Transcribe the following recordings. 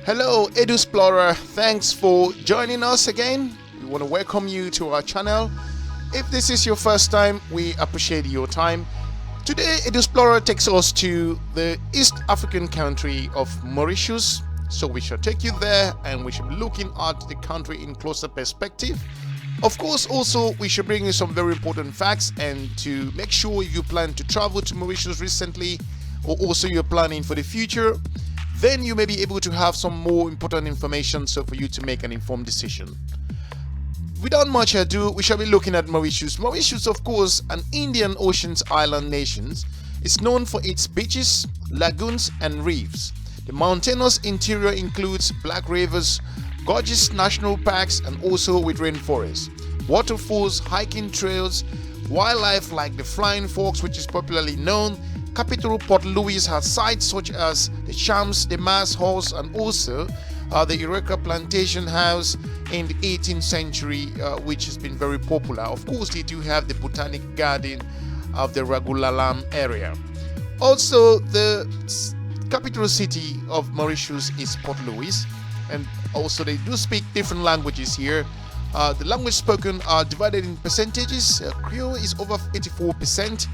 Hello Edusplorer, thanks for joining us again. We want to welcome you to our channel. If this is your first time, we appreciate your time. Today Edusplorer takes us to the East African country of Mauritius. So we shall take you there and we shall be looking at the country in closer perspective. Of course, also we should bring you some very important facts, and to make sure if you plan to travel to Mauritius recently or also you're planning for the future, then you may be able to have some more important information so for you to make an informed decision. Without much ado, we shall be looking at Mauritius. Mauritius, of course, an Indian Ocean's island nation, is known for its beaches, lagoons and reefs. The mountainous interior includes black rivers, gorgeous national parks and also with rainforests, waterfalls, hiking trails, wildlife like the flying fox, which is popularly known. Capital Port Louis has sites such as the Shams, the Mast Horse and also the Eureka Plantation House in the 18th century, which has been very popular. Of course, they do have the Botanic Garden of the Ragulalam area. Also, the capital city of Mauritius is Port Louis, and also they do speak different languages here. The language spoken are divided in percentages. Creole is over 84%.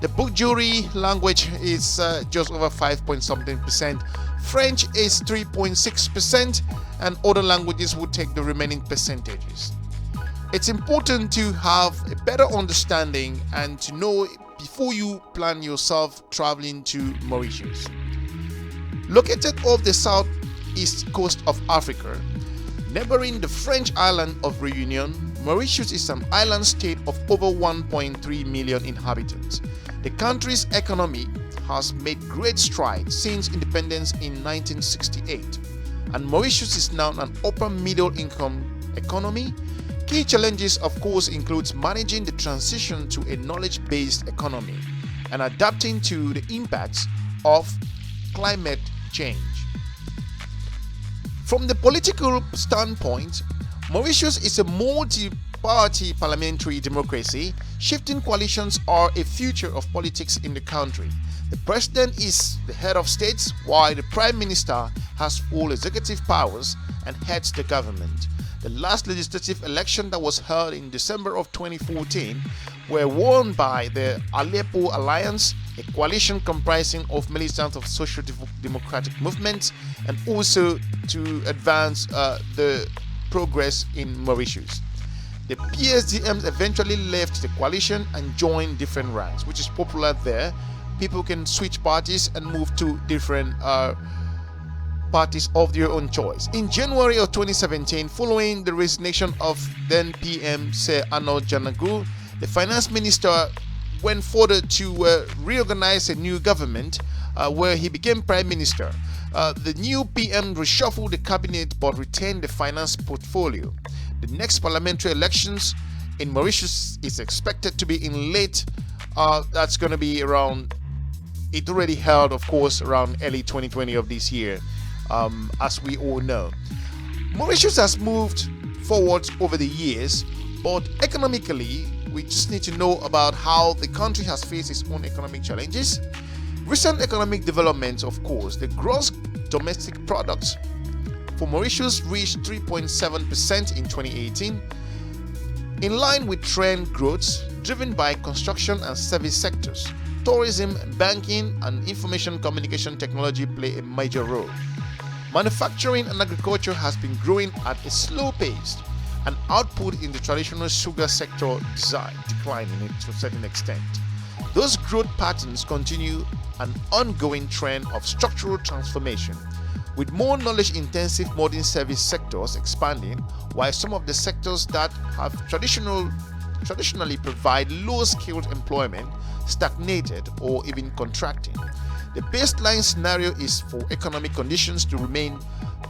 The Bujuri language is just over 5 point something percent. French is 3.6%, and other languages would take the remaining percentages. It's important to have a better understanding and to know before you plan yourself traveling to Mauritius. Located off the southeast coast of Africa, neighboring the French island of Reunion, Mauritius is an island state of over 1.3 million inhabitants. The country's economy has made great strides since independence in 1968, and Mauritius is now an upper middle income economy. Key challenges, of course, includes managing the transition to a knowledge-based economy and adapting to the impacts of climate change. From the political standpoint, Mauritius is a multi-party parliamentary democracy. Shifting coalitions are a feature of politics in the country. The president is the head of state, while the prime minister has full executive powers and heads the government. The last legislative election that was held in December of 2014 were won by the Lepep Alliance, a coalition comprising of Militant Social Democrat Movement, and also to advance the progress in Mauritius. The PMSD eventually left the coalition and joined different ranks, which is popular there. People can switch parties and move to different parties of their own choice. In January of 2017, following the resignation of then PM Sir Anerood Jugnauth, the finance minister went further to reorganize a new government where he became prime minister. The new PM reshuffled the cabinet but retained the finance portfolio. The next parliamentary elections in Mauritius is expected to be in late, that's going to be around, it already held of course around early 2020 of this year, as we all know. Mauritius has moved forward over the years, but economically we just need to know about how the country has faced its own economic challenges. Recent economic developments, of course, the gross domestic product for Mauritius reached 3.7% in 2018, in line with trend growth driven by construction and service sectors. Tourism, banking, and information communication technology play a major role. Manufacturing and agriculture has been growing at a slow pace, and output in the traditional sugar sector declining to a certain extent. Those growth patterns continue an ongoing trend of structural transformation, with more knowledge-intensive modern service sectors expanding, while some of the sectors that have traditionally provide low-skilled employment stagnated or even contracting. The baseline scenario is for economic conditions to remain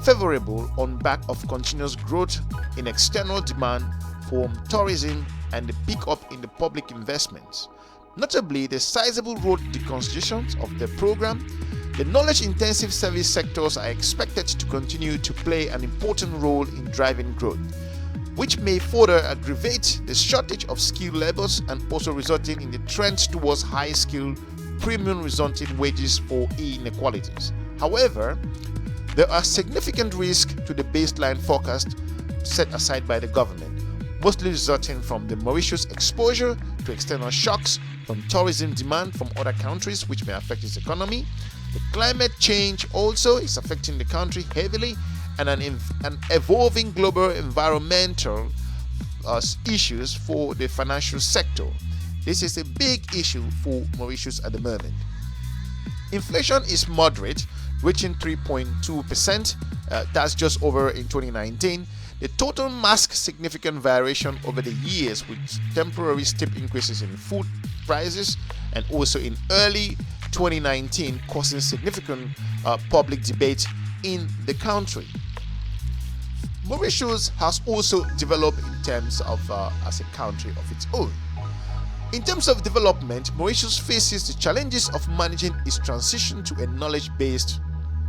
favorable on back of continuous growth in external demand for tourism and the pickup in the public investments. Notably, the sizable road reconstructions of the program, the knowledge-intensive service sectors are expected to continue to play an important role in driving growth, which may further aggravate the shortage of skilled laborers and also resulting in the trend towards high-skilled, premium resulting wages for inequalities. However, There are significant risks to the baseline forecast set aside by the government, mostly resulting from the Mauritius exposure to external shocks, from tourism demand from other countries which may affect its economy. The climate change also is affecting the country heavily, and an evolving global environmental issues for the financial sector. This is a big issue for Mauritius at the moment. Inflation is moderate, reaching 3.2%. That's just over in 2019. The total masks significant variation over the years, with temporary steep increases in food prices and also in early 2019 causing significant public debate in the country. Mauritius has also developed in terms of as a country of its own. In terms of development, Mauritius faces the challenges of managing its transition to a knowledge-based,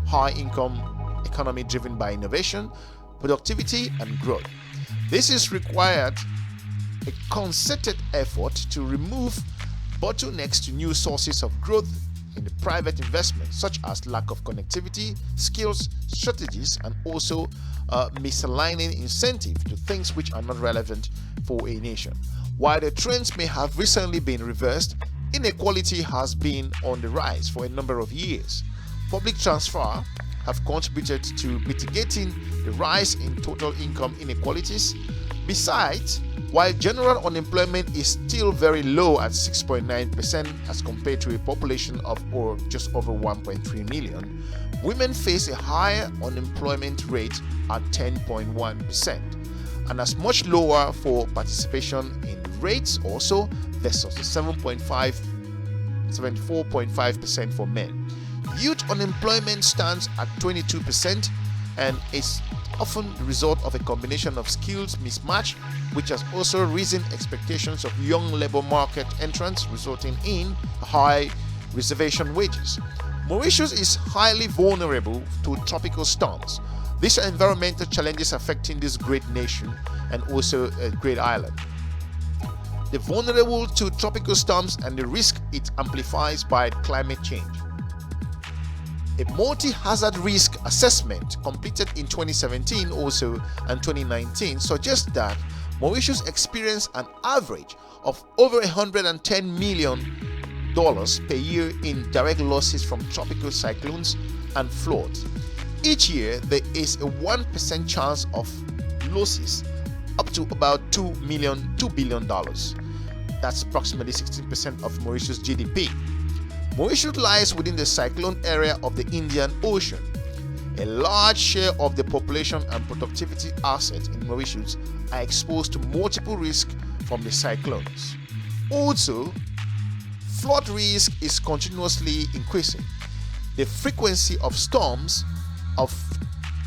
high-income economy driven by innovation, productivity, and growth. This is required a concerted effort to remove bottlenecks to new sources of growth in the private investment, such as lack of connectivity, skills, strategies, and also misaligning incentive to things which are not relevant for a nation. While the trends may have recently been reversed, inequality has been on the rise for a number of years. Public transfer have contributed to mitigating the rise in total income inequalities. Besides, while general unemployment is still very low at 6.9% as compared to a population of just over 1.3 million, women face a higher unemployment rate at 10.1%, and as much lower for participation in rates also versus the 74.5% for men. Youth unemployment stands at 22% and is often the result of a combination of skills mismatch, which has also risen expectations of young labor market entrants, resulting in high reservation wages. Mauritius is highly vulnerable to tropical storms. These are environmental challenges affecting this great nation and also a great island. They're vulnerable to tropical storms and the risk it amplifies by climate change. A multi-hazard risk assessment completed in 2017 also and 2019 suggests that Mauritius experienced an average of over $110 million per year in direct losses from tropical cyclones and floods. Each year there is a 1% chance of losses up to about $2 billion. That's approximately 16% of Mauritius' GDP. Mauritius lies within the cyclone area of the Indian Ocean. A large share of the population and productivity assets in Mauritius are exposed to multiple risks from the cyclones. Also, flood risk is continuously increasing. The frequency of storms of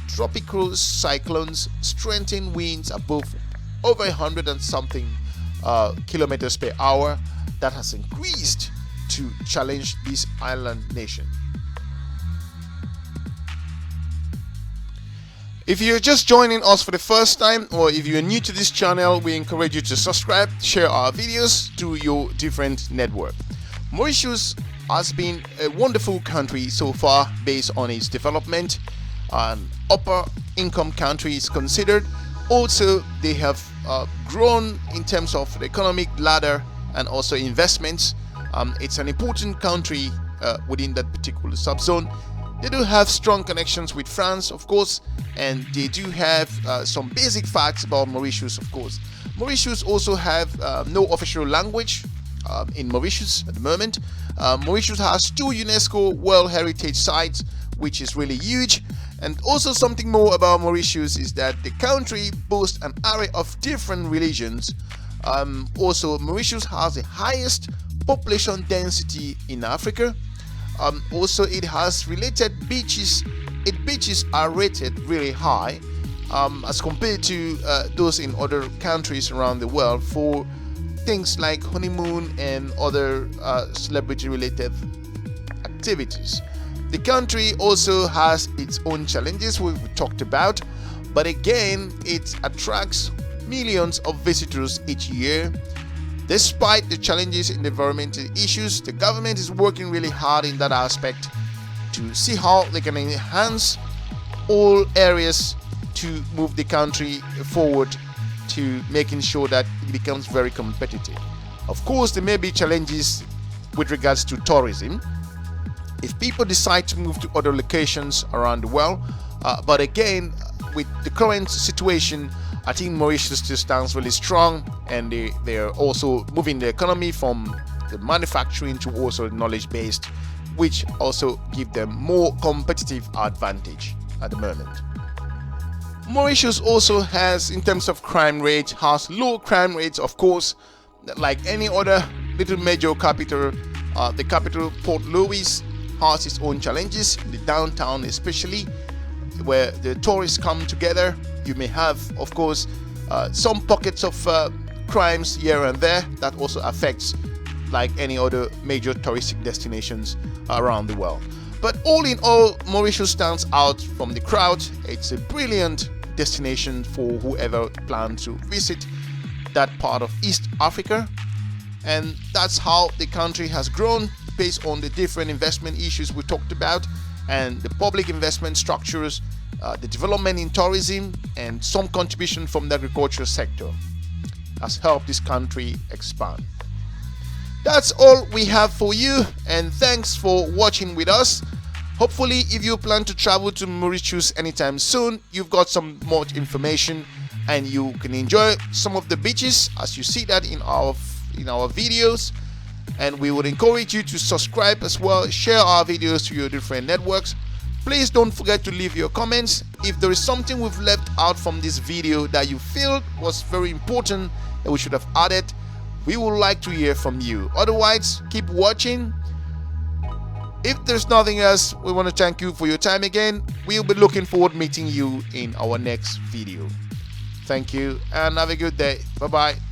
tropical cyclones strengthen winds above over 100 and something kilometers per hour that has increased to challenge this island nation. If you're just joining us for the first time, or if you're new to this channel, we encourage you to subscribe, share our videos to your different network. Mauritius has been a wonderful country so far based on its development. An upper income country is considered. Also, they have grown in terms of the economic ladder and also investments. It's an important country within that particular subzone. They do have strong connections with France, of course, and they do have some basic facts about Mauritius, of course. Mauritius also have no official language in Mauritius at the moment. Mauritius has 2 UNESCO World Heritage Sites, which is really huge. And also something more about Mauritius is that the country boasts an array of different religions. Also, Mauritius has the highest population density in Africa. Also, it has related beaches. Its beaches are rated really high as compared to those in other countries around the world for things like honeymoon and other celebrity-related activities. The country also has its own challenges we've talked about, but again, it attracts millions of visitors each year. Despite the challenges in the environmental issues, the government is working really hard in that aspect to see how they can enhance all areas to move the country forward to making sure that it becomes very competitive. Of course, there may be challenges with regards to tourism if people decide to move to other locations around the world, but again, with the current situation, I think Mauritius still stands really strong, and they're also moving the economy from the manufacturing to also knowledge-based, which also give them more competitive advantage at the moment. Mauritius also has, in terms of crime rate, has low crime rates, of course, like any other little major capital. The capital, Port Louis, has its own challenges, the downtown especially, where the tourists come together. You may have, of course, some pockets of crimes here and there that also affects like any other major touristic destinations around the world. But all in all, Mauritius stands out from the crowd. It's a brilliant destination for whoever plans to visit that part of East Africa. And that's how the country has grown based on the different investment issues we talked about, and the public investment structures, the development in tourism, and some contribution from the agricultural sector has helped this country expand. That's all we have for you, and thanks for watching with us. Hopefully, if you plan to travel to Mauritius anytime soon, you've got some more information and you can enjoy some of the beaches as you see that in our videos. And we would encourage you to subscribe as well, share our videos to your different networks. Please don't forget to leave your comments. If there is something we've left out from this video that you feel was very important that we should have added, we would like to hear from you. Otherwise, keep watching. If there's nothing else, we want to thank you for your time again. We'll be looking forward to meeting you in our next video. Thank you and have a good day. Bye-bye.